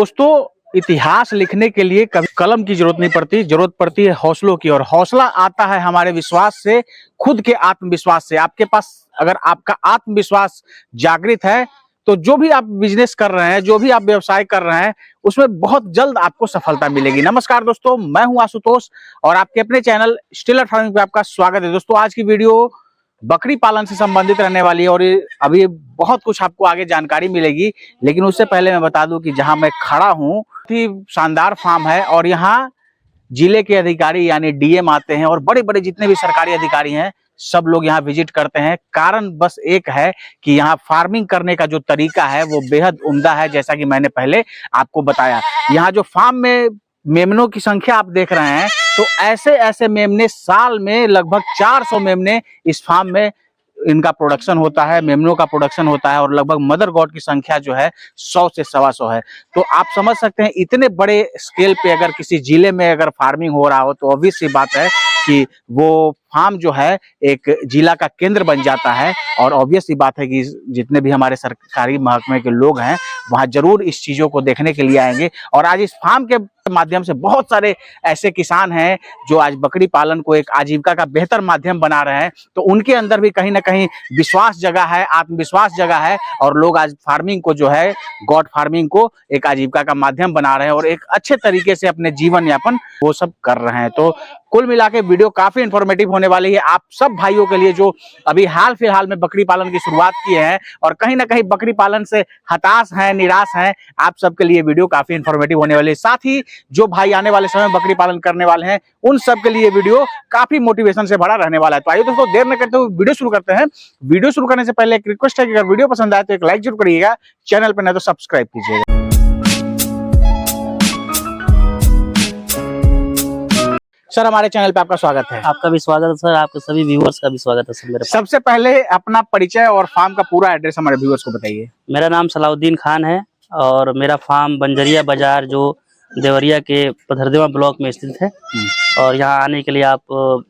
दोस्तों, इतिहास लिखने के लिए कभी कलम की जरूरत नहीं पड़ती, जरूरत पड़ती है हौसलों की। और हौसला आता है हमारे विश्वास से, खुद के आत्मविश्वास से। आपके पास अगर आपका आत्मविश्वास जागृत है तो जो भी आप बिजनेस कर रहे हैं, जो भी आप व्यवसाय कर रहे हैं, उसमें बहुत जल्द आपको सफलता मिलेगी। नमस्कार दोस्तों, मैं हूं आशुतोष और आपके अपने चैनल स्टिलर फार्मिंग पे आपका स्वागत है। दोस्तों, आज की वीडियो बकरी पालन से संबंधित रहने वाली है और अभी बहुत कुछ आपको आगे जानकारी मिलेगी। लेकिन उससे पहले मैं बता दूं कि जहां मैं खड़ा हूं शानदार फार्म है और यहाँ जिले के अधिकारी यानी डीएम आते हैं और बड़े बड़े जितने भी सरकारी अधिकारी हैं सब लोग यहाँ विजिट करते हैं। कारण बस एक है कि यहाँ फार्मिंग करने का जो तरीका है वो बेहद उम्दा है। जैसा कि मैंने पहले आपको बताया, यहाँ जो फार्म में मेमनों की संख्या आप देख रहे हैं, तो ऐसे ऐसे मेमने साल में लगभग 400 मेमने इस फार्म में इनका प्रोडक्शन होता है, मेमनों का प्रोडक्शन होता है। और लगभग मदर गॉड की संख्या जो है 100 से 125 है। तो आप समझ सकते हैं इतने बड़े स्केल पे अगर किसी जिले में अगर फार्मिंग हो रहा हो तो ऑब्वियस सी बात है कि वो फार्म जो है एक जिला का केंद्र बन जाता है। और ऑब्वियस सी बात है कि जितने भी हमारे सरकारी महकमे के लोग हैं वहां जरूर इस चीजों को देखने के लिए आएंगे। और आज इस फार्म के माध्यम से बहुत सारे ऐसे किसान हैं जो आज बकरी पालन को एक आजीविका का बेहतर माध्यम बना रहे हैं। तो उनके अंदर भी कहीं ना कहीं विश्वास जगा है, आत्मविश्वास जगा है और लोग आज फार्मिंग को जो है, गॉड फार्मिंग को एक आजीविका का माध्यम बना रहे हैं और एक अच्छे तरीके से अपने जीवन यापन वो सब कर रहे हैं। तो कुल मिला के वीडियो काफी इंफॉर्मेटिव होने वाली है आप सब भाइयों के लिए जो अभी हाल फिलहाल में बकरी पालन की शुरुआत किए हैं और कहीं ना कहीं बकरी पालन से हताश हैं, निराश हैं। आप सबके लिए वीडियो काफी इंफॉर्मेटिव होने वाली है। साथ ही जो भाई आने वाले समय में बकरी पालन करने वाले हैं उन सब के लिए वीडियो काफी मोटिवेशन से भरा रहने वाला है। तो आइए दोस्तों, देर न करते हुए वीडियो शुरू करते हैं। वीडियो शुरू करने से पहले एक रिक्वेस्ट है कि अगर वीडियो पसंद आए तो एक लाइक जरूर करिएगा, चैनल पर नहीं तो सब्सक्राइब कीजिएगा। सर, हमारे चैनल पे आपका स्वागत है। आपका भी स्वागत है सर, आपके सभी व्यूअर्स का भी स्वागत है सर। मेरे सबसे पहले अपना परिचय और फार्म का पूरा एड्रेस हमारे व्यूअर्स को बताइए। मेरा नाम सलाउद्दीन खान है और मेरा फार्म बंजरिया बाजार जो देवरिया के पथरदेवा ब्लॉक में स्थित है। और यहाँ आने के लिए आप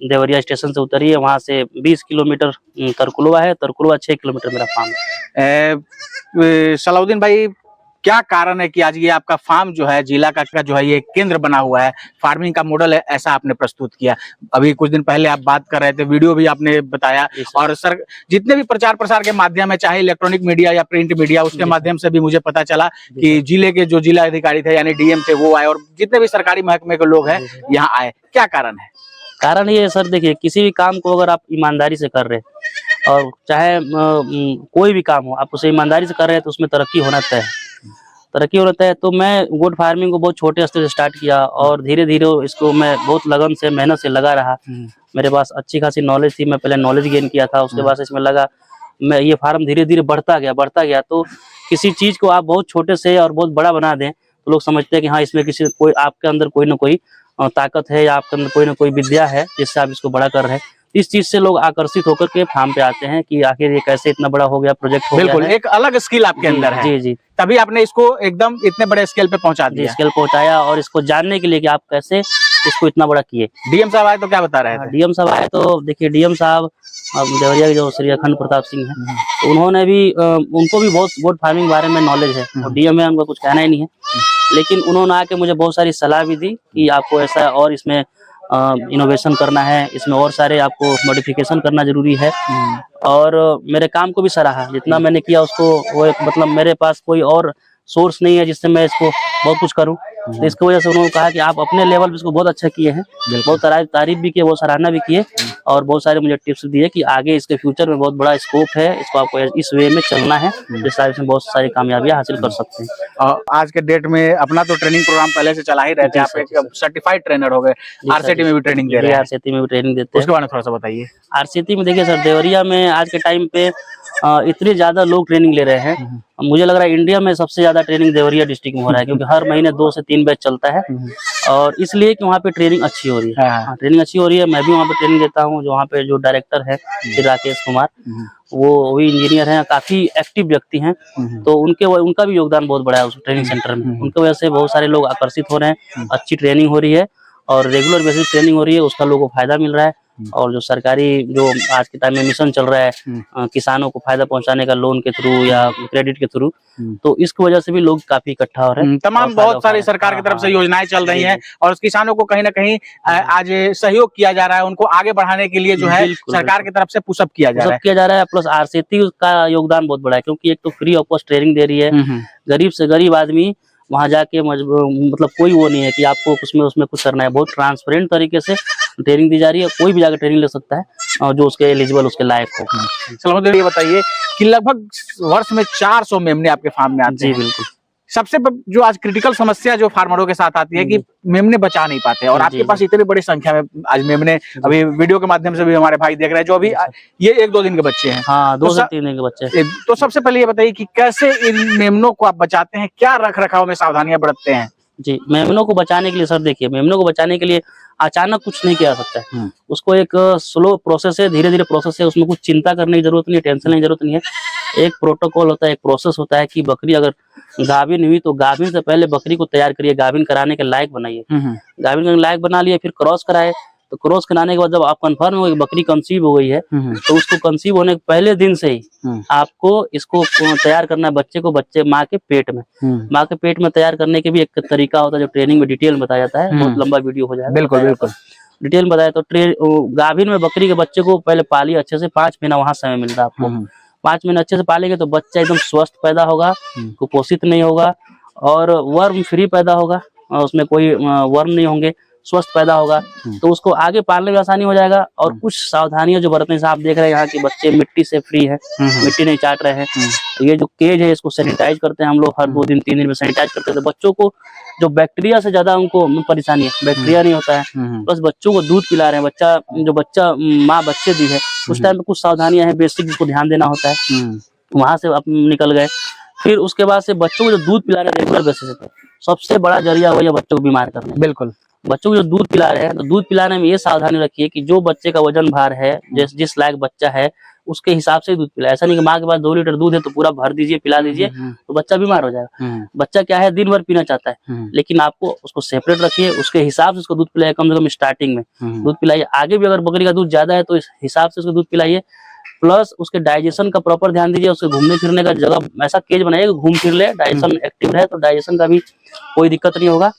देवरिया स्टेशन से उतरिए, वहाँ से 20 किलोमीटर तरकुलवा है, तरकुलवा 6 किलोमीटर मेरा फार्म है। सलाउद्दीन भाई, क्या कारण है कि आज ये आपका फार्म जो है जिला का जो है ये केंद्र बना हुआ है, फार्मिंग का मॉडल है, ऐसा आपने प्रस्तुत किया? अभी कुछ दिन पहले आप बात कर रहे थे, वीडियो भी आपने बताया और सर जितने भी प्रचार प्रसार के माध्यम है, चाहे इलेक्ट्रॉनिक मीडिया या प्रिंट मीडिया, उसके माध्यम से भी मुझे पता चला कि जिले के जो जिला अधिकारी थे यानी डीएम थे वो आए और जितने भी सरकारी महकमे के लोग हैं यहाँ आए। क्या कारण है? कारण ये सर, देखिए किसी भी काम को अगर आप ईमानदारी से कर रहे हैं और चाहे कोई भी काम हो आप उसे ईमानदारी से कर रहे हैं तो उसमें तरक्की होना तय है, तरक्की होता है। तो मैं गोट फार्मिंग को बहुत छोटे स्तर से स्टार्ट किया और धीरे धीरे इसको मैं बहुत लगन से, मेहनत से लगा रहा। मेरे पास अच्छी खासी नॉलेज थी, मैं पहले नॉलेज गेन किया था, उसके बाद इसमें लगा। मैं ये फार्म धीरे धीरे बढ़ता गया। तो किसी चीज को आप बहुत छोटे से और बहुत बड़ा बना दें तो लोग समझते हैं कि हाँ इसमें कोई आपके अंदर कोई ना कोई ताकत है या आपके अंदर कोई ना कोई विद्या है जिससे आप इसको बड़ा कर रहे हैं। इस चीज से लोग आकर्षित होकर के फार्म पे आते हैं कि आखिर ये कैसे इतना बड़ा हो गया, प्रोजेक्ट हो गया। बिल्कुल, एक अलग स्किल आपके अंदर है। जी जी, तभी आपने इसको एकदम इतने बड़े स्केल पे पहुंचा दिया। स्केल पहुंचाया और इसको जानने के लिए कि आप कैसे इसको इतना बड़ा किए। डीएम साहब आए तो क्या बता रहे थे? डीएम साहब आए तो देखिए, डीएम साहब देवरिया के जो श्री अखंड प्रताप सिंह हैं, तो उन्होंने भी उनको भी बहुत गोट फार्मिंग बारे में नॉलेज है और डीएम है, उनको कुछ कहना ही नहीं है। लेकिन उन्होंने आके मुझे बहुत सारी सलाह भी दी कि आपको ऐसा और इसमें इनोवेशन करना है, इसमें और सारे आपको मॉडिफिकेशन करना जरूरी है। और मेरे काम को भी सराहा, जितना मैंने किया उसको वो एक मतलब मेरे पास कोई और सोर्स नहीं है जिससे मैं इसको बहुत कुछ करूं। तो इसकी वजह से उन्होंने कहा कि आप अपने लेवल पे इसको बहुत अच्छा किए हैं, बहुत तारीफ भी किए, बहुत सराहना भी किए और बहुत सारे मुझे टिप्स दिए कि आगे इसके फ्यूचर में बहुत बड़ा स्कोप है, इसको आपको इस वे में चलना है जिससे इसमें बहुत सारी कामयाबियां हासिल कर सकते हैं। और आज के डेट में अपना तो ट्रेनिंग प्रोग्राम पहले से चला ही रहते हैं, आप एक सर्टिफाइड ट्रेनर हो गए, आरसीटी में भी ट्रेनिंग दे रहे हैं। आरसीटी में भी ट्रेनिंग देते हैं, उसके बारे में थोड़ा सा बताइए। आरसीटी में देखिए सर, देवरिया में आज के टाइम पे इतने ज्यादा लोग ट्रेनिंग ले रहे हैं, मुझे लग रहा है इंडिया में सबसे ज्यादा ट्रेनिंग देवरिया डिस्ट्रिक्ट में हो रहा है, क्योंकि हर महीने 2 से 3 बैच चलता है और इसलिए कि वहाँ पे ट्रेनिंग अच्छी हो रही है। ट्रेनिंग अच्छी हो रही है, मैं भी वहाँ पे ट्रेनिंग देता हूँ। जो वहाँ पे जो डायरेक्टर है श्री राकेश कुमार, वो भी इंजीनियर हैं, काफी एक्टिव व्यक्ति हैं, तो उनका भी योगदान बहुत बड़ा है उस ट्रेनिंग सेंटर में। उनकी वजह से बहुत सारे लोग आकर्षित हो रहे हैं, अच्छी ट्रेनिंग हो रही है और रेगुलर बेसिस ट्रेनिंग हो रही है, उसका लोगों को फायदा मिल रहा है। और जो सरकारी जो आज के टाइम में मिशन चल रहा है किसानों को फायदा पहुंचाने का लोन के थ्रू या क्रेडिट के थ्रू, तो इसकी वजह से भी लोग काफी इकट्ठा हो रहे हैं। तमाम बहुत सारी सरकार की तरफ से योजनाएं चल रही हैं और किसानों को कहीं ना कहीं आज सहयोग किया जा रहा है, उनको आगे बढ़ाने के लिए जो है सरकार की तरफ से पुशअप किया जा रहा है। प्लस आरसीटी का योगदान बहुत बड़ा है, क्योंकि एक तो फ्री ऑफ कॉस्ट ट्रेनिंग दे रही है, गरीब से गरीब आदमी वहां जाके मतलब कोई वो नहीं है कि आपको उसमें कुछ करना है, बहुत ट्रांसपेरेंट तरीके से ट्रेनिंग दी जा रही है, कोई भी जाकर ट्रेनिंग ले सकता है और जो उसके एलिजिबल उसके लायक हो। चलो मुझे ये बताइए कि लगभग वर्ष में 400 मेमने आपके फार्म में आते हैं। जी बिल्कुल। सबसे जो आज क्रिटिकल समस्या जो फार्मरों के साथ आती है कि मेमने बचा नहीं पाते और आपके पास इतनी बड़ी संख्या में आज मेमने, अभी वीडियो के माध्यम से भी हमारे भाई देख रहे हैं जो अभी ये 1-2 दिन के बच्चे हैं। हाँ, 2 से 3 दिन के बच्चे। तो सबसे पहले ये बताइए कि कैसे इन मेमनों को आप बचाते हैं, क्या रख रखाव में सावधानियां बरतते हैं? जी, मेमनों को बचाने के लिए सर देखिए, मेमनों को बचाने के लिए अचानक कुछ नहीं किया जा सकता है। उसको एक स्लो प्रोसेस है, धीरे धीरे प्रोसेस है, उसमें कुछ चिंता करने की जरूरत नहीं है, टेंशन लेने की जरूरत नहीं है। एक प्रोटोकॉल होता है, एक प्रोसेस होता है कि बकरी अगर गाभिन हुई तो गाभिन से पहले बकरी को तैयार करिए, गाभिन कराने के लायक बनाइए। गाभिन के लायक बना लिया, फिर क्रॉस कराए, तो क्रॉस कराने के बाद जब आप कंफर्म हो कि बकरी कंसीव हो गई है, तो उसको कंसीव होने के पहले दिन से ही आपको इसको तैयार करना है, बच्चे को माँ के पेट में। माँ के पेट में तैयार करने के भी एक तरीका होता है जो ट्रेनिंग में डिटेल में बताया जाता है, बहुत लंबा वीडियो हो जाएगा। बिल्कुल बिल्कुल डिटेल में बताया। तो गाभिन में बकरी के बच्चे को पहले पालिए अच्छे से, 5 महीना वहां समय मिलता है आपको। 5 महीने अच्छे से पालेंगे तो बच्चा एकदम स्वस्थ पैदा होगा, कुपोषित नहीं होगा और वर्म फ्री पैदा होगा, और उसमें कोई वर्म नहीं होंगे, स्वस्थ पैदा होगा, तो उसको आगे पालने में आसानी हो जाएगा। और कुछ सावधानियां जो बरतने से, आप देख रहे हैं यहाँ के बच्चे मिट्टी से फ्री है, मिट्टी नहीं चाट रहे हैं। ये जो केज है इसको सैनिटाइज करते हैं हम लोग, हर 2 दिन 3 दिन में सैनिटाइज करते हैं। तो बच्चों को जो बैक्टीरिया से ज्यादा उनको परेशानी है, बैक्टीरिया नहीं होता है। बस बच्चों को दूध पिला रहे हैं, बच्चा माँ बच्चे दी है, उस टाइम पे कुछ सावधानियां हैं बेसिक जिसको ध्यान देना होता है, वहां से आप निकल गए। फिर उसके बाद से बच्चों को जो दूध पिला रहे हैं रेगुलर बेसिस पे, सबसे बड़ा जरिया हुआ बच्चों को बीमार करना। बिल्कुल, बच्चों को जो दूध पिला रहे हैं तो दूध पिलाने में ये सावधानी रखिए कि जो बच्चे का वजन भार है, जिस लायक बच्चा है उसके हिसाब से दूध पिलाए। ऐसा नहीं कि माँ के पास 2 लीटर दूध है तो पूरा भर दीजिए पिला दीजिए, तो बच्चा बीमार हो जाएगा। बच्चा क्या है, दिन भर पीना चाहता है, लेकिन आपको उसको सेपरेट रखिए, उसके हिसाब से उसको दूध पिलाइए। कम से कम स्टार्टिंग में दूध पिलाइए, आगे भी अगर बकरी का दूध ज्यादा है तो इस हिसाब से उसको दूध पिलाइए। प्लस उसके डाइजेशन का प्रॉपर ध्यान दीजिए, उसके घूमने फिरने का जगह ऐसा केज बनाइए घूम फिर ले, डाइजेशन एक्टिव रहे, तो डाइजेशन का भी कोई दिक्कत नहीं होगा।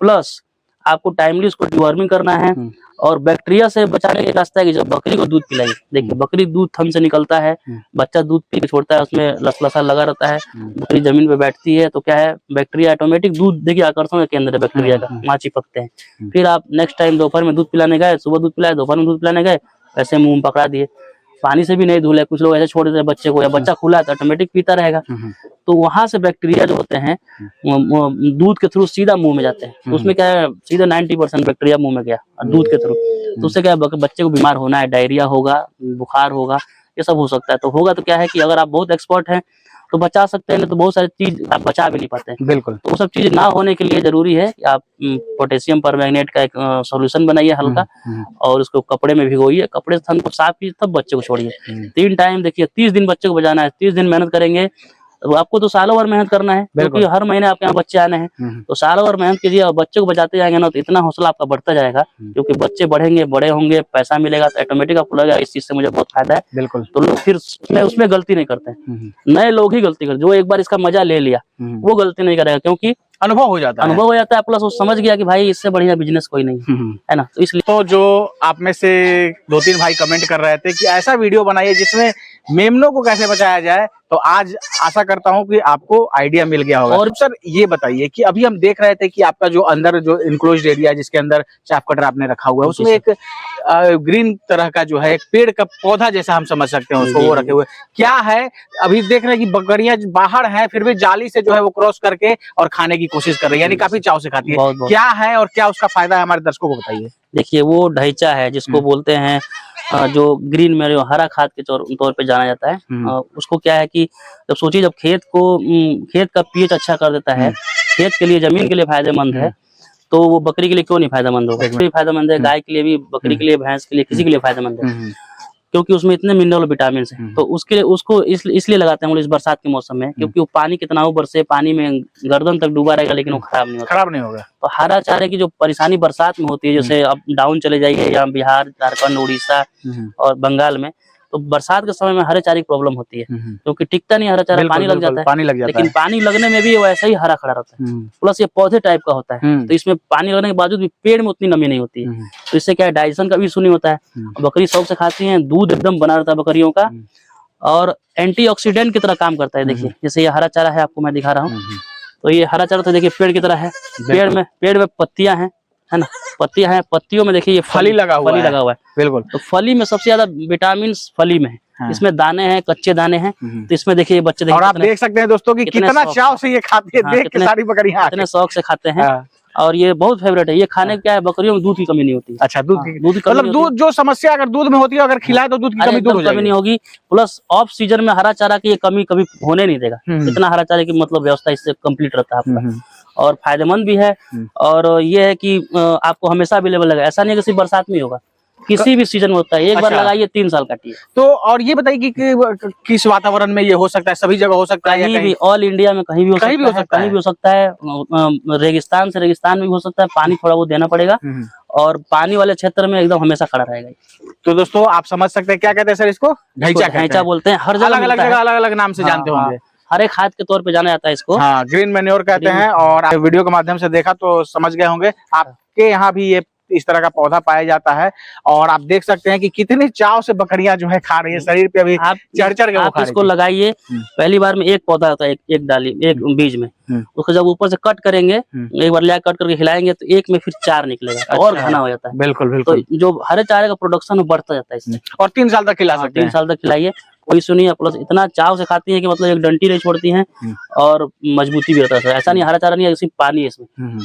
प्लस आपको टाइमली उसको डिवॉर्मिंग करना है और बैक्टीरिया से बचाने का रास्ता है कि जब बकरी को दूध पिलाइए, देखिए बकरी दूध थन से निकलता है, बच्चा दूध पी के छोड़ता है, उसमें लसलसा लगा रहता है, बकरी जमीन पे बैठती है तो क्या है, बैक्टीरिया ऑटोमेटिक दूध, देखिए आकर्षण का केंद्र है बैक्टीरिया का, वहाँ चिपकते हैं। फिर आप नेक्स्ट टाइम दोपहर में दूध पिलाने गए, सुबह दूध पिलाए, दोपहर में दूध पिलाने गए, ऐसे मुंह में पकड़ा दिए, पानी से भी नहीं धुले, कुछ लोग ऐसे छोड़ देते हैं बच्चे को, या बच्चा खुला है तो ऑटोमेटिक पीता रहेगा, तो वहां से बैक्टीरिया जो होते हैं दूध के थ्रू सीधा मुंह में जाते हैं, तो उसमें क्या है, सीधा 90% बैक्टीरिया मुंह में गया दूध के थ्रू, तो उससे क्या है, बच्चे को बीमार होना है, डायरिया होगा, बुखार होगा, ये सब हो सकता है। तो होगा तो क्या है कि अगर आप बहुत एक्सपर्ट हैं तो बचा सकते हैं, तो बहुत सारी चीज आप बचा भी नहीं पाते हैं। बिल्कुल, तो वो सब चीज ना होने के लिए जरूरी है कि आप पोटेशियम परमैंगनेट का एक सॉल्यूशन बनाइए हल्का, और उसको कपड़े में भिगोइए, कपड़े से थन को साफ कीजिए, तब बच्चे को छोड़िए। 3 टाइम देखिए, 30 दिन बच्चे को बचाना है, 30 दिन मेहनत करेंगे तो आपको तो सालों भर मेहनत करना है, क्योंकि हर महीने आपके यहाँ बच्चे आने हैं, तो सालों भर मेहनत कीजिए और बच्चे को बचाते जाएंगे ना, तो इतना हौसला आपका बढ़ता जाएगा, क्योंकि बच्चे बढ़ेंगे, बड़े होंगे, पैसा मिलेगा, तो ऑटोमेटिक आपको लगेगा इस चीज से मुझे बहुत फायदा है। बिल्कुल, तो लोग फिर उसमें गलती नहीं करते हैं, नए लोग ही गलती करते, जो एक बार इसका मजा ले लिया वो गलती नहीं करेगा, क्योंकि अनुभव हो जाता है, प्लस वो समझ गया कि भाई इससे बढ़िया बिजनेस कोई नहीं है ना, तो इसलिए। तो जो आप में से 2-3 भाई कमेंट कर रहे थे कि ऐसा वीडियो बनाइए जिसमें मेमनों को कैसे बचाया जाए, तो आज आशा करता हूं कि आपको आइडिया मिल गया होगा। और सर ये बताइए कि अभी हम देख रहे थे कि आपका जो अंदर जो इनक्लोज्ड एरिया है जिसके अंदर चाफ कटर आपने रखा हुआ है, उसमें एक ग्रीन तरह का जो है एक पेड़ का पौधा जैसा हम समझ सकते हैं उसको, वो रखे हुए क्या है। अभी देख रहे हैं कि बकरियां बाहर हैं, फिर भी जाली से जो है वो क्रॉस करके और खाने की कोशिश कर रही है, यानी काफी चाव से खाती है। क्या है और क्या उसका फायदा है, हमारे दर्शकों को बताइए। देखिए, वो ढैचा है जिसको बोलते हैं, जो ग्रीन में हरा खाद के तौर पे जाना जाता है। उसको क्या है कि जब सोचिए, जब खेत का पीएच अच्छा कर देता है, खेत के लिए, जमीन के लिए फायदेमंद है, तो वो बकरी के लिए क्यों नहीं फायदेमंद होगा, फायदेमंद है, गाय के लिए भी, बकरी के लिए, भैंस के लिए, किसी के लिए फायदेमंद है। क्योंकि उसमें इतने मिनरल विटामिन हैं। तो उसके लिए उसको इसलिए लगाते हैं हम लोग इस बरसात के मौसम में, क्योंकि वो पानी कितना ऊपर से पानी में गर्दन तक डूबा रहेगा लेकिन वो खराब नहीं होगा। खराब नहीं होगा। तो हरा चारे की जो परेशानी बरसात में होती है, जैसे अब डाउन चले जाइए या बिहार, झारखंड, उड़ीसा और बंगाल में, तो बरसात के समय में हरे चारे की प्रॉब्लम होती है, क्योंकि टिकता नहीं हरा चारा, पानी लग जाता है। पानी लग जाता लेकिन है। पानी लगने में भी वैसा ही हरा खड़ा रहता है। प्लस ये पौधे टाइप का होता है, तो इसमें पानी लगने के बावजूद भी पेड़ में उतनी नमी नहीं होती है, तो इससे क्या है, डाइजेशन का भी इशू नहीं होता है। बकरी शौक से खाती है, दूध एकदम बना रहता है बकरियों का, और एंटीऑक्सीडेंट की तरह काम करता है। देखिए जैसे ये हरा चारा है, आपको मैं दिखा रहा हूँ, तो ये हरा चारा तो देखिए पेड़ की तरह है, पेड़ में पत्तियां हैं, है ना, पत्तियां हैं, पत्तियों में देखिए ये फली लगा हुआ है। बिल्कुल। तो फली में सबसे ज्यादा विटामिन फली में है। हाँ। इसमें दाने हैं, कच्चे दाने हैं, तो इसमें देखिए बच्चे देखिए, और आप देख सकते हैं दोस्तों कि कितना चाव से ये खाते हैं। देख के सारी बकरियां कितने शौक से खाते हैं। और ये बहुत फेवरेट है, ये खाने क्या है, बकरियों में दूध की कमी नहीं होती। अच्छा, दूध मतलब दूध जो समस्या अगर दूध में होती है, अगर खिलाए तो दूध की कमी दूर हो जाएगी। नहीं होगी। प्लस ऑफ सीजन में हरा चारा की ये कमी कभी होने नहीं देगा। इतना हरा चारे की मतलब व्यवस्था इससे कंप्लीट रहता है आपका, और फायदेमंद भी है। और ये है कि आपको हमेशा अवेलेबल है, ऐसा नहीं है कि सिर्फ बरसात में होगा, किसी भी सीजन में होता है। एक बार लगाइए 3 साल काटिए। तो और ये बताइए कि किस वातावरण में ये हो सकता है? सभी जगह हो सकता है? कहीं भी, ऑल इंडिया में कहीं भी हो सकता है, कहीं भी हो सकता है। रेगिस्तान से रेगिस्तान में भी हो सकता है, पानी थोड़ा बहुत देना पड़ेगा, और पानी वाले क्षेत्र में एकदम हमेशा खड़ा रहेगा। तो दोस्तों आप समझ सकते हैं, क्या कहते हैं सर इसको? घैंचा बोलते हैं। हर जगह अलग अलग नाम से जानते होंगे। हरे खाद के तौर पे जाना जाता है इसको। हाँ, ग्रीन मैन्योर कहते हैं। और आप वीडियो के माध्यम से देखा तो समझ गए होंगे, आपके यहाँ भी ये इस तरह का पौधा पाया जाता है। और आप देख सकते हैं कि कितनी चाव से बकरियां जो है खा रही है, शरीर पे अभी चढ़ के आप इसको लगाइए। पहली बार में एक पौधा होता है, एक डाली, एक बीज में, उसको जब ऊपर से कट करेंगे, एक बार लिया कट करके खिलाएंगे तो एक में फिर 4 निकलेगा, और घना हो जाता है। बिल्कुल बिल्कुल। तो जो हरे चारे का प्रोडक्शन बढ़ता जाता है इसमें। और 3 साल तक खिला सकते हैं। 3 साल तक खिलाइए, कोई सुनिए। प्लस इतना चाव से खाती है कि मतलब एक डंटी नहीं छोड़ती हैं, और मजबूती भी रहता है। ऐसा नहीं हरा चारा नहीं है, सिर्फ पानी है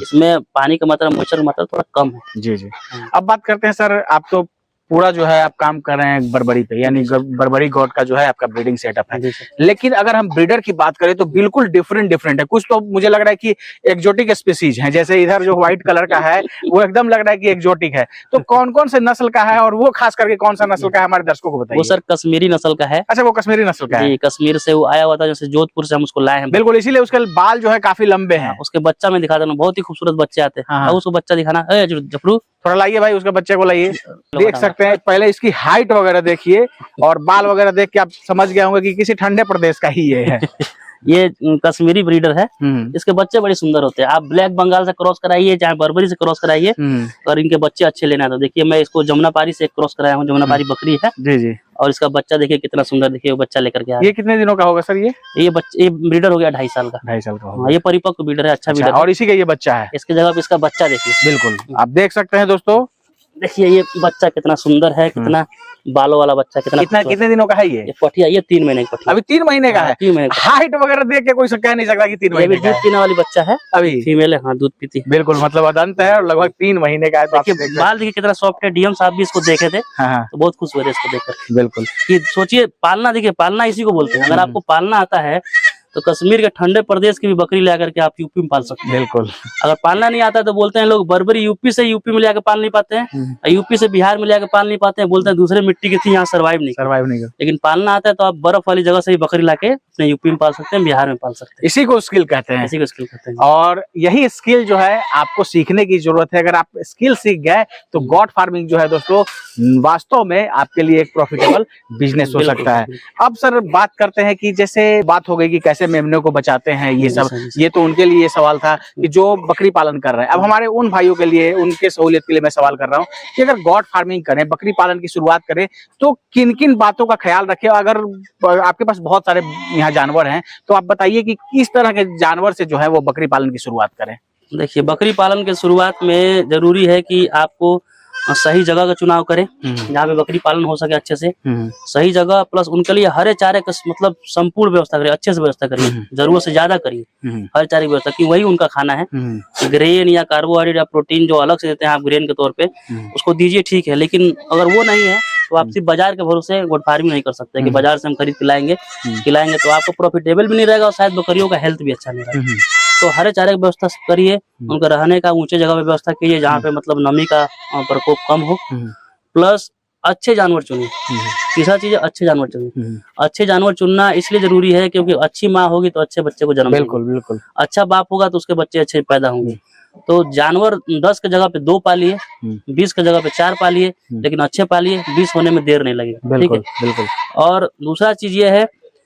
इसमें पानी का मात्रा, मॉइस्चर की मात्रा थोड़ा कम है। जी जी। अब बात करते हैं सर, आप तो पूरा जो है आप काम कर रहे हैं बर्बरी पे, यानी बर्बरी गॉड का जो है आपका ब्रीडिंग सेटअप है। लेकिन अगर हम ब्रीडर की बात करें तो बिल्कुल डिफरेंट है। कुछ तो मुझे लग रहा है कि एक्जोटिक स्पीसीज हैं, जैसे इधर जो व्हाइट कलर का है वो एकदम लग रहा है कि एक्जोटिक है। तो कौन कौन से नस्ल का है, और वो खास करके कौन सा नस्ल का है, हमारे दर्शकों को बताइए। वो सर कश्मीरी नस्ल का है। अच्छा, वो कश्मीरी नस्ल का है। कश्मीर से वो आया हुआ था, जैसे जोधपुर से हम उसको लाए हैं। बिल्कुल, इसीलिए उसके बाल जो है काफी लंबे हैं। उसके बच्चा में दिखा देना, बहुत ही खूबसूरत बच्चे आते हैं। उसको बच्चा दिखाना, जफरू थोड़ा लाइए भाई, उसके बच्चे को लाइए। देख सकते हैं, पहले इसकी हाइट वगैरह देखिए, और बाल वगैरह देख के आप समझ गए होंगे कि किसी ठंडे प्रदेश का ही ये है। ये कश्मीरी ब्रीडर है। इसके बच्चे बड़े सुंदर होते हैं। आप ब्लैक बंगाल से क्रॉस कराइए, चाहे बर्बरी से क्रॉस कराइए, और इनके बच्चे अच्छे लेना। तो देखिए मैं इसको जमुनापारी से क्रॉस कराया हूँ, जमुनापारी बकरी है। जी जी। और इसका बच्चा देखिए कितना सुंदर, देखिए वो बच्चा लेकर के आया। ये कितने दिनों का होगा सर? ये ब्रीडर हो गया 2.5 साल का। 2.5 साल का होगा। ये परिपक्व ब्रीडर है, अच्छा ब्रीडर। और इसी का ये बच्चा है। इसके जगह पे इसका बच्चा देखिए। बिल्कुल, आप देख सकते हैं दोस्तों, देखिए ये बच्चा कितना सुंदर है, कितना बालों वाला बच्चा, कितने दिनों का है ये पठिया? ये 3 महीने की पठिया। अभी 3 महीने का है। 3 महीने का। हाइट वगैरह देख के कोई कह नहीं सकता कि 3 महीने का है। दूध पीने वाली बच्चा है, अभी फीमेल है। हाँ, दूध पीती है। बिल्कुल, मतलब अदंत है, और लगभग 3 महीने का है। तो बाल देखिए कितना सॉफ्ट है। डीएम साहब भी इसको देखे थे, तो बहुत खुश हुए थे इसको देखकर। बिल्कुल, कि सोचिए पालना, देखिए पालना इसी को बोलते हैं। अगर आपको पालना आता है तो कश्मीर के ठंडे प्रदेश की भी बकरी ले आकर के आप यूपी में पाल सकते हैं। बिल्कुल। अगर पालना नहीं आता तो बोलते हैं लोग बर्बरी यूपी से यूपी में ले आकर पाल नहीं पाते हैं, यूपी से बिहार में ले आकर पाल नहीं पाते हैं, बोलते हैं दूसरे मिट्टी की थी, यहाँ सर्वाइव नहीं कर। लेकिन पालना आता है तो आप बर्फ वाली जगह से ही बकरी लाके अपने यूपी में पाल सकते हैं, बिहार में पाल सकते हैं। इसी को स्किल कहते हैं। इसी को स्किल कहते हैं। और यही स्किल जो है आपको सीखने की जरूरत है। अगर आप स्किल सीख गए तो गॉड फार्मिंग जो है दोस्तों वास्तव में आपके लिए एक प्रॉफिटेबल बिजनेस हो सकता है। अब सर बात करते हैं कि जैसे बात हो गई कि कैसे मेमनों को बचाते हैं, ये सब, ये तो उनके लिए सवाल था कि जो बकरी पालन कर रहे हैं। अब हमारे उन भाइयों के लिए, उनके सहूलियत के लिए मैं सवाल कर रहा हूँ कि अगर गॉड फार्मिंग करें, बकरी पालन की शुरुआत करें, तो किन किन बातों का ख्याल रखें? अगर आपके पास बहुत सारे यहाँ जानवर हैं तो आप बताइए कि किस तरह के जानवर से जो है वो बकरी पालन की शुरुआत करें। देखिए बकरी पालन के शुरुआत में जरूरी है कि आपको सही जगह का चुनाव करें, जहाँ पे बकरी पालन हो सके अच्छे से। सही जगह, प्लस उनके लिए हरे चारे का मतलब संपूर्ण व्यवस्था करिए, अच्छे से व्यवस्था करिए, जरूरत से ज्यादा करिए हर चारे की व्यवस्था, कि वही उनका खाना है। ग्रेन या कार्बोहाइड्रेट या प्रोटीन जो अलग से देते हैं आप ग्रेन के तौर पे, उसको दीजिए, ठीक है। लेकिन अगर वो नहीं है तो आप सिर्फ बाजार के भरोसे गोट फार्मिंग नहीं कर सकते कि बाजार से हम खरीद खिलाएंगे तो आपको प्रॉफिटेबल भी नहीं रहेगा, और शायद बकरियों का हेल्थ भी अच्छा नहीं रहेगा। तो हरे चारे की व्यवस्था करिए, उनका रहने का ऊंचे जगह पे व्यवस्था कीजिए जहाँ पे मतलब नमी का प्रकोप कम हो। प्लस अच्छे जानवर चुनिए। तीसरा चीज है अच्छे जानवर चुनिए। अच्छे जानवर चुनना इसलिए जरूरी है क्योंकि अच्छी माँ होगी तो अच्छे बच्चे को जन्म देगी। बिल्कुल बिल्कुल। अच्छा बाप होगा तो उसके बच्चे अच्छे पैदा होंगे। तो जानवर 10 की जगह पे 2 पालिए, 20 की जगह पे 4 पालिए, लेकिन अच्छे पालिए, 20 होने में देर नहीं लगेगी। ठीक है, बिल्कुल बिल्कुल। और दूसरा चीज ये है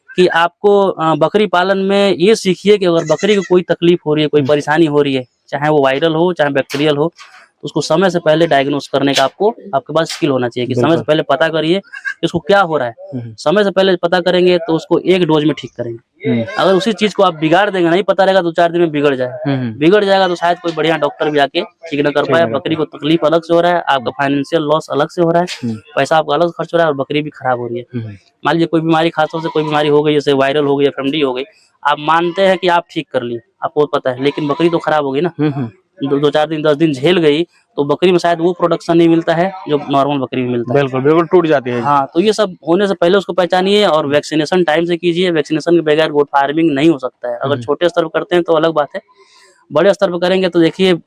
कि आपको बकरी पालन में ये सीखिए कि अगर बकरी को कोई तकलीफ हो रही है, कोई परेशानी हो रही है, चाहे वो वायरल हो चाहे बैक्टीरियल हो, तो उसको समय से पहले डायग्नोस करने का आपके पास स्किल होना चाहिए कि समय से पहले पता करिए कि उसको क्या हो रहा है। समय से पहले पता करेंगे तो उसको एक डोज में ठीक करेंगे। अगर उसी चीज को आप बिगाड़ देंगे, नहीं पता रहेगा तो 4 दिन में बिगड़ जाएगा तो शायद कोई बढ़िया डॉक्टर भी आके ठीक न कर पाए। बकरी को तकलीफ अलग से हो रहा है, आपका फाइनेंशियल लॉस अलग से हो रहा है, पैसा आपका अलग खर्च हो रहा है और बकरी भी खराब हो रही है। मान लीजिए कोई बीमारी, खासतौर से कोई बीमारी हो गई, जैसे वायरल हो गई, एफएमडी हो गई, आप मानते हैं कि आप ठीक कर लिए, आपको पता है, लेकिन बकरी तो खराब हो गई ना। 2-4 दिन 10 दिन झेल गई तो बकरी में शायद वो प्रोडक्शन नहीं मिलता है जो नॉर्मल बकरी में मिलता है। बिल्कुल बिल्कुल, टूट जाती है। हाँ, तो ये सब होने से पहले उसको पहचानिए और वैक्सीनेशन टाइम से कीजिए। वैक्सीनेशन के बगैर गोट फार्मिंग नहीं हो सकता है। अगर छोटे स्तर पर करते हैं तो अलग बात है, बड़े स्तर पर करेंगे तो देखिए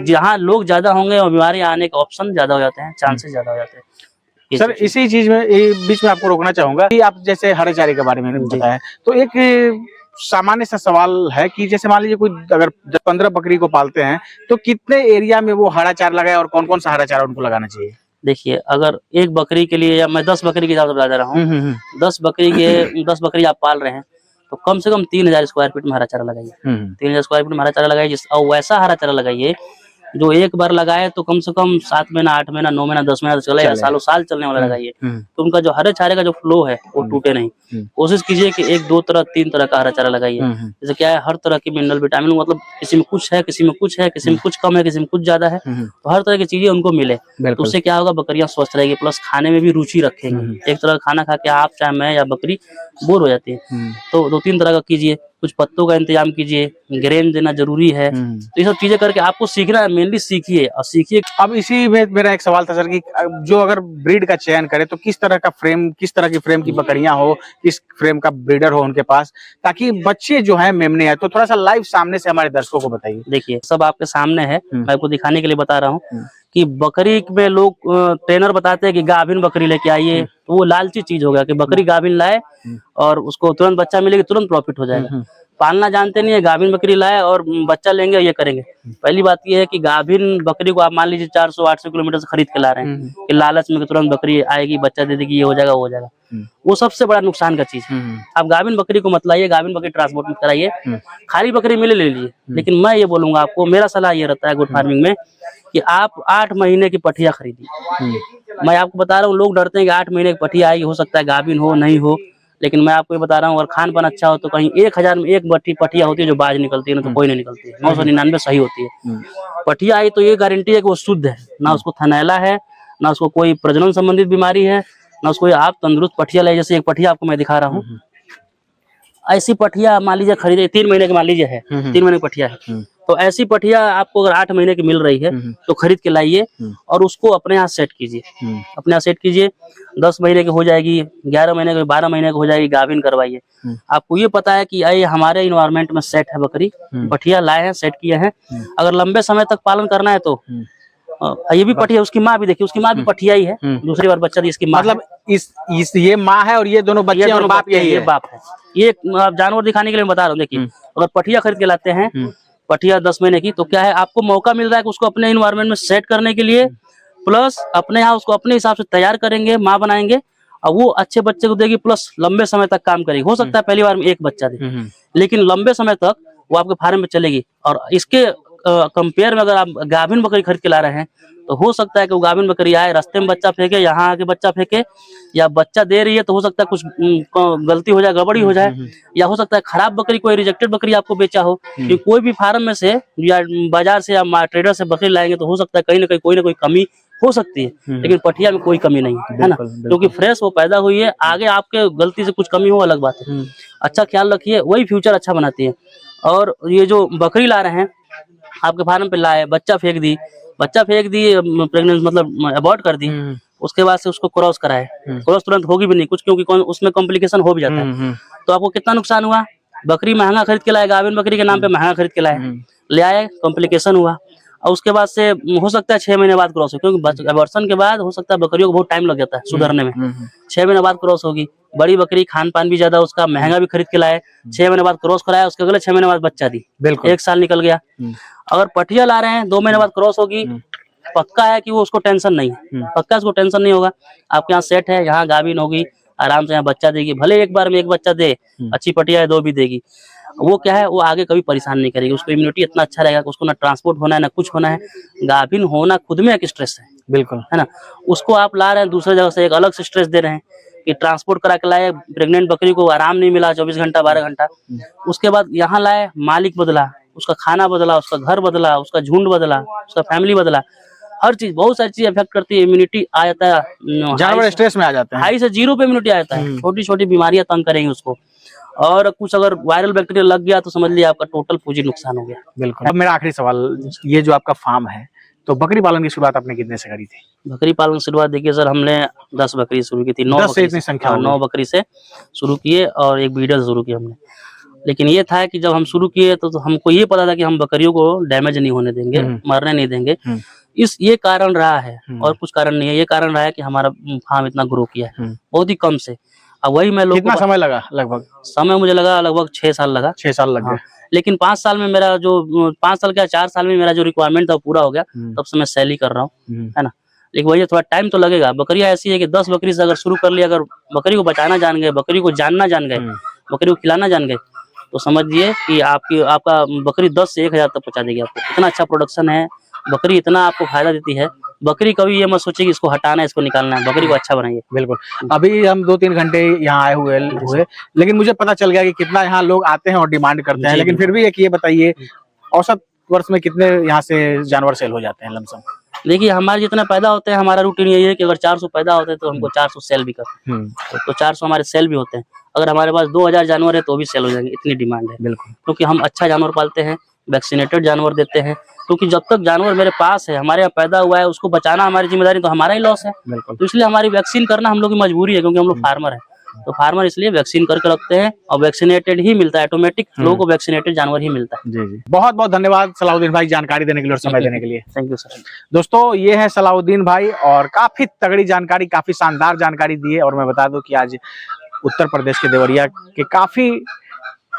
जहाँ लोग ज्यादा होंगे और बीमारी आने के ऑप्शन ज्यादा हो जाते हैं, चांसेस ज्यादा हो जाते हैं। सर इसी चीज में बीच में आपको रोकना चाहूंगा कि आप जैसे हरे चारे के बारे में बताया, तो एक सामान्य सा सवाल है कि जैसे मान लीजिए कोई अगर 15 बकरी को पालते हैं तो कितने एरिया में वो हरा चारा लगाए और कौन कौन सा हरा चारा उनको लगाना चाहिए? देखिए, अगर एक बकरी के लिए, या मैं 10 बकरी के हिसाब से बता रहा हूँ, 10 बकरी आप पाल रहे हैं तो कम से कम 3000 स्क्वायर फीट में हरा चारा लगाइए। 3000 स्क्वायर फीट में हरा चारा लगाइए, और वैसा हरा चारा लगाइए जो एक बार लगाए तो कम से कम 7 महीना, 8 महीना, 9 महीना, 10 महीना चले या सालों साल चलने वाला लगाइए। तो उनका जो हरे चारे का जो फ्लो है वो टूटे नहीं। कोशिश कीजिए कि 1, 2 तरह, 3 तरह का हरा चारा लगाइए। जैसे क्या है, हर तरह की मिनरल विटामिन, मतलब किसी में कुछ है, किसी में कुछ है, किसी में कुछ कम है, किसी में कुछ ज्यादा है, तो हर तरह की चीजें उनको मिले। तो उससे क्या होगा, बकरियां स्वस्थ रहेगी, प्लस खाने में भी रुचि रखेंगी। एक तरह का खाना खा के आप चाहे मैं या बकरी बोर हो जाती है, तो 2-3 तरह का कीजिए। कुछ पत्तों का इंतजाम कीजिए, ग्रेन देना जरूरी है। तो ये सब चीजें करके आपको सीखना है, मेनली सीखिए और सीखिए। अब इसी में मेरा एक सवाल था सर कि जो अगर ब्रीड का चयन करे तो किस तरह की फ्रेम की बकरियां हो, किस फ्रेम का ब्रीडर हो उनके पास, ताकि बच्चे जो है मेमने हैं। तो थोड़ा सा लाइव सामने से हमारे दर्शकों को बताइए। देखिए, सब आपके सामने है, मैं आपको दिखाने के लिए बता रहा हूँ कि बकरी में लोग ट्रेनर बताते हैं कि गाभिन बकरी लेके आइए, तो वो लालची चीज हो गया कि बकरी गाभिन लाए और उसको तुरंत बच्चा मिलेगा, तुरंत प्रॉफिट हो जाएगा। पालना जानते नहीं है, गाभिन बकरी लाए और बच्चा लेंगे, ये करेंगे। पहली बात ये है कि गाभिन बकरी को आप मान लीजिए 400-800 किलोमीटर से खरीद के ला रहे हैं कि लालच में तुरंत बकरी आएगी, बच्चा दे देगी, ये हो जाएगा, वो हो जाएगा। वो सबसे बड़ा नुकसान का चीज है। आप गाभिन बकरी को मत लाइए, गाभिन बकरी ट्रांसपोर्ट मत कराइए, खाली बकरी मिले ले लीजिए। लेकिन मैं ये बोलूंगा आपको, मेरा सलाह ये रहता है गोट फार्मिंग में कि आप 8 महीने की पठिया खरीदिए। मैं आपको बता रहा हूँ, लोग डरते हैं कि 8 महीने की पठिया आएगी, हो सकता है गाभिन हो, नहीं हो, लेकिन मैं आपको ये बता रहा हूँ अगर खान पान अच्छा हो तो कहीं 1000 में एक पठिया होती है जो बाज निकलती है, ना तो कोई नहीं निकलती है। 999 सही होती है। पठिया आई तो ये गारंटी है कि वो शुद्ध है, ना उसको थनैला है, ना उसको कोई प्रजनन संबंधित बीमारी है, ना उसको। आप तंदुरुस्त पठिया ले, जैसे एक पठिया आपको मैं दिखा रहा हूँ, ऐसी पठिया मान लीजिए खरीदे, 3 महीने की मान लीजिए है, 3 महीने की पठिया है, तो ऐसी पठिया आपको अगर 8 महीने की मिल रही है तो खरीद के लाइए और उसको अपने यहाँ सेट कीजिए। अपने यहाँ सेट कीजिए, 10 महीने की हो जाएगी, 11 महीने की, 12 महीने की हो जाएगी, गाभिन करवाइए। आपको ये पता है कि ये हमारे इन्वायरमेंट में सेट है बकरी, पठिया लाए हैं, सेट किए हैं। अगर लंबे समय तक पालन करना है तो ये भी पठिया, उसकी माँ भी देखिए, उसकी माँ भी पठिया ही है, दूसरी बार बच्चा दी, इसकी माँ मतलब ये माँ है और ये दोनों बच्चे और बाप यही है। बाप है। ये जानवर दिखाने के लिए बता रहा हूँ। देखिए, अगर पठिया खरीद के लाते हैं, पठिया 10 महीने की, तो क्या है, आपको मौका मिल रहा है कि उसको अपने इन्वायरमेंट में सेट करने के लिए, प्लस अपने यहाँ उसको अपने हिसाब से तैयार करेंगे, माँ बनाएंगे और वो अच्छे बच्चे को देगी, प्लस लंबे समय तक काम करेगी। हो सकता है पहली बार में एक बच्चा दे, लेकिन लंबे समय तक वो आपके फार्म में चलेगी। और इसके कंपेयर में अगर आप गाभिन बकरी खरीद के ला रहे हैं तो हो सकता है कि वो गाभिन बकरी आए, रास्ते में बच्चा फेंके, यहाँ आके बच्चा फेंके, या बच्चा दे रही है तो हो सकता है कुछ गलती हो जाए, गड़बड़ी हो जाए, या हो सकता है खराब बकरी, कोई रिजेक्टेड बकरी आपको बेचा हो। कि कोई भी फार्म में से या बाजार से या ट्रेडर से बकरी लाएंगे तो हो सकता है कहीं ना कहीं कोई ना कोई कमी हो सकती है, लेकिन पठिया में कोई कमी नहीं है ना, क्योंकि फ्रेश वो पैदा हुई है। आगे आपके गलती से कुछ कमी हो अलग बात है, अच्छा ख्याल रखिए, वही फ्यूचर अच्छा बनाती है। और ये जो बकरी ला रहे हैं आपके फार्म पे, लाए, बच्चा फेंक दी, प्रेग्नेंट मतलब अबॉर्ट कर दी, उसके बाद से उसको क्रॉस कराए, क्रॉस तुरंत होगी भी नहीं कुछ, क्योंकि उसमें कॉम्प्लिकेशन हो भी जाता है। तो आपको कितना नुकसान हुआ, बकरी महंगा खरीद के लाए, गाभिन बकरी के नाम पे महंगा खरीद के लाए, ले आए, कॉम्प्लिकेशन हुआ। और उसके बाद से हो सकता है 6 महीने बाद क्रॉस हो, क्योंकि एबॉर्शन के बाद हो सकता है बकरियों को बहुत टाइम लग जाता है सुधरने में। 6 महीने बाद क्रॉस होगी। बड़ी बकरी, खान पान भी ज्यादा उसका, महंगा भी खरीद के लाए, 6 महीने बाद क्रॉस कराया, उसके अगले 6 महीने बाद बच्चा दी, बिल्कुल 1 साल निकल गया। अगर पटिया ला रहे हैं 2 महीने बाद क्रॉस होगी, पक्का है कि वो उसको टेंशन नहीं है, पक्का उसको टेंशन नहीं होगा। आपके यहाँ सेट है, यहाँ गाभिन होगी, आराम से यहाँ बच्चा देगी, भले एक बार में एक बच्चा दे, अच्छी पटिया है 2 भी देगी। वो क्या है, वो आगे कभी परेशान नहीं करेगी, उसको इम्यूनिटी इतना अच्छा रहेगा, उसको ना ट्रांसपोर्ट होना है ना कुछ होना है। गाभिन होना खुद में एक स्ट्रेस है, बिल्कुल, है ना। उसको आप ला रहे हैं दूसरे जगह से, एक अलग से स्ट्रेस दे रहे हैं कि ट्रांसपोर्ट करा के लाए, प्रेग्नेंट बकरी को आराम नहीं मिला 24 घंटा 12 घंटा, उसके बाद यहाँ लाए, मालिक बदला, उसका खाना बदला, उसका घर बदला, उसका झुंड बदला, उसका फैमिली बदला, हर चीज, बहुत सारी चीज इफेक्ट करती है। इम्यूनिटी आ जाता है, जानवर स्ट्रेस में आ जाते हैं, हाई से 0 पे इम्यूनिटी आ जाता है, छोटी छोटी बीमारियां तंग करेंगी उसको, और कुछ अगर वायरल बैक्टीरिया लग गया तो समझ लिया आपका टोटल पूंजी नुकसान हो गया। बिल्कुल। अब मेरा आखिरी सवाल, ये जो आपका फार्म है, तो बकरी पालन की शुरुआत आपने कितने से करी थी? बकरी पालन की शुरुआत देखिए सर, हमने 10 बकरी शुरू की थी, 9 10 से इतनी संख्या हो गई। 9 बकरी से शुरू किए और एक ब्रीडर से शुरू किया हमने। लेकिन ये था कि जब हम शुरू किए तो हमको ये पता था कि हम बकरियों को डैमेज नहीं होने देंगे, मरने नहीं देंगे। ये कारण रहा है, और कुछ कारण नहीं है। ये कारण रहा है कि हमारा फार्म इतना ग्रो किया है बहुत ही कम से। अब वही मैं लोग कितना समय लगा? लगभग समय मुझे लगा लगभग 6 साल लगा। 6 साल लग गए। लेकिन 5 साल में मेरा जो 5 साल क्या 4 साल में मेरा जो रिक्वायरमेंट था वो पूरा हो गया, तब से मैं सेल ही कर रहा हूँ, है ना। लेकिन वही थोड़ा टाइम तो लगेगा। बकरियां ऐसी है कि 10 बकरी से अगर शुरू कर लिया, अगर बकरी को बचाना जान गए, बकरी को जानना जान गए, बकरी को खिलाना जान गए, तो समझिए कि आपका बकरी 10 से 1000 तक पहुंचा देगी आपको। इतना अच्छा प्रोडक्शन है, बकरी इतना आपको फायदा देती है। बकरी कभी ये मत सोचिए कि इसको हटाना है, इसको निकालना है, बकरी को अच्छा बनाइए। बिल्कुल। अभी हम 2-3 घंटे यहाँ आए हुए, लेकिन मुझे पता चल गया कि कितना यहाँ लोग आते हैं और डिमांड करते हैं। लेकिन फिर भी एक ये बताइए, औसत वर्ष में कितने यहाँ से जानवर सेल हो जाते हैं लमसम? देखिए हमारे जितना पैदा होते हैं, हमारा रूटीन यही है कि अगर 400 पैदा होते हैं तो हमको 400 सेल भी करते हैं, तो 400 हमारे सेल भी होते हैं। अगर हमारे पास 2000 जानवर है तो भी सेल हो जाएंगे, इतनी डिमांड है। बिल्कुल, क्योंकि हम अच्छा जानवर पालते हैं, वैक्सीनेटेड जानवर देते हैं। क्योंकि जब तक जानवर मेरे पास है, हमारे यहाँ पैदा हुआ है, उसको बचाना हमारी जिम्मेदारी, तो हमारा ही लॉस है। तो इसलिए हमारी वैक्सीन करना हम लोग की मजबूरी है, क्योंकि हम लोग फार्मर है। तो फार्मर इसलिए वैक्सीन करके रखते हैं, और वैक्सीनेटेड ही मिलता है, ऑटोमेटिक लोगों को वैक्सीनेटेड जानवर ही मिलता है। जी जी, बहुत बहुत धन्यवाद सलाउद्दीन भाई, जानकारी देने के लिए और समय देने के लिए। Thank you sir. दोस्तों, ये है सलाउद्दीन भाई, और काफी तगड़ी जानकारी, काफी शानदार जानकारी दी है। और मैं बता दूं कि आज उत्तर प्रदेश के देवरिया के काफी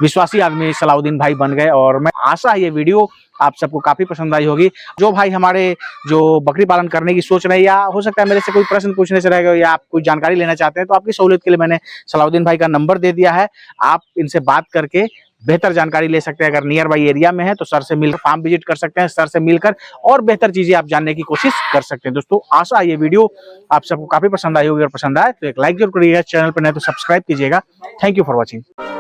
विश्वासी आदमी सलाउद्दीन भाई बन गए, और मैं आशा है ये वीडियो आप सबको काफी पसंद आई होगी। जो भाई हमारे जो बकरी पालन करने की सोच रहे हैं, या हो सकता है मेरे से कोई प्रश्न पूछने से रहेगा, या आप कोई जानकारी लेना चाहते हैं, तो आपकी सहूलियत के लिए मैंने सलाउद्दीन भाई का नंबर दे दिया है। आप इनसे बात करके बेहतर जानकारी ले सकते हैं। अगर नियर बाई एरिया में है तो सर से मिलकर फार्म विजिट कर सकते हैं, सर से मिलकर और बेहतर चीजें आप जानने की कोशिश कर सकते हैं। दोस्तों, आशा ये वीडियो आप सबको काफी पसंद आई होगी, और पसंद आए तो एक लाइक जरूर करिएगा, चैनल पर नहीं तो सब्सक्राइब कीजिएगा। Thank you for watching.